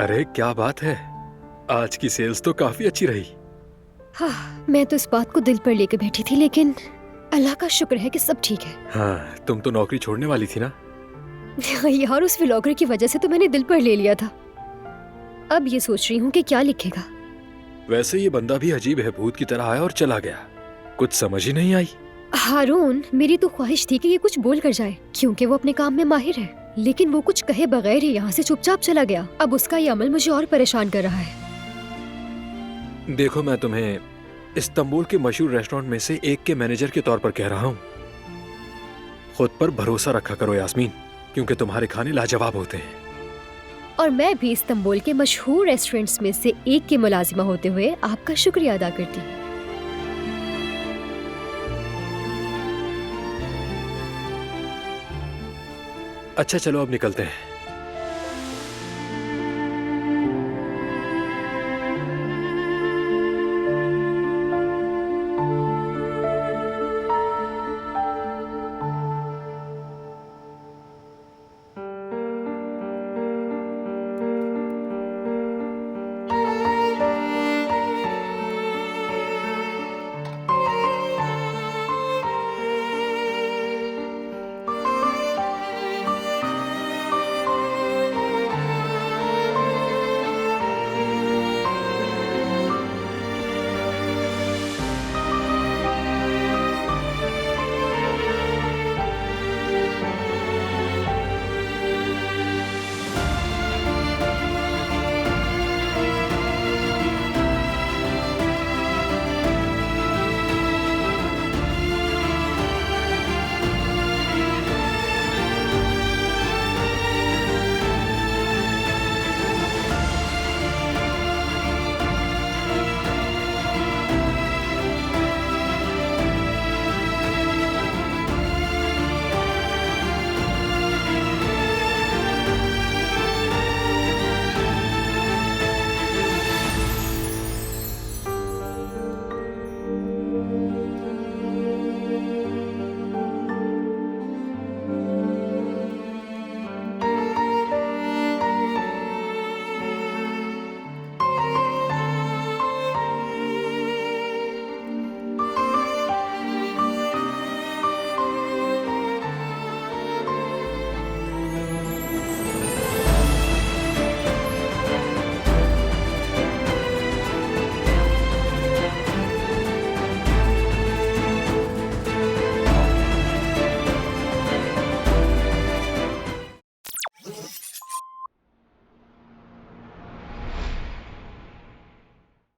अरे क्या बात है, आज की सेल्स तो काफी अच्छी रही। हाँ, मैं तो इस बात को दिल पर लेके बैठी थी, लेकिन अल्लाह का शुक्र है कि सब ठीक है। हाँ, तुम तो नौकरी छोड़ने वाली थी ना। यार, उस व्लॉगर की वजह से तो मैंने दिल पर ले लिया था। अब ये सोच रही हूँ कि क्या लिखेगा। वैसे ये बंदा भी अजीब है, भूत की तरह आया और चला गया, कुछ समझ ही नहीं आई। हारून, मेरी तो ख्वाहिश थी कि ये कुछ बोल कर जाए, क्योंकि वो अपने काम में माहिर है, लेकिन वो कुछ कहे बगैर ही यहाँ से चुपचाप चला गया। अब उसका ये अमल मुझे और परेशान कर रहा है। देखो, मैं तुम्हें इस्तांबुल के मशहूर रेस्टोरेंट में से एक के मैनेजर के तौर पर कह रहा हूँ, खुद पर भरोसा रखा करो यास्मीन, क्योंकि तुम्हारे खाने लाजवाब होते हैं। और मैं भी इस्तांबुल के मशहूर रेस्टोरेंट्स में से एक की मुलाजिमा होते हुए आपका शुक्रिया अदा करती हूँ। अच्छा चलो, अब निकलते हैं।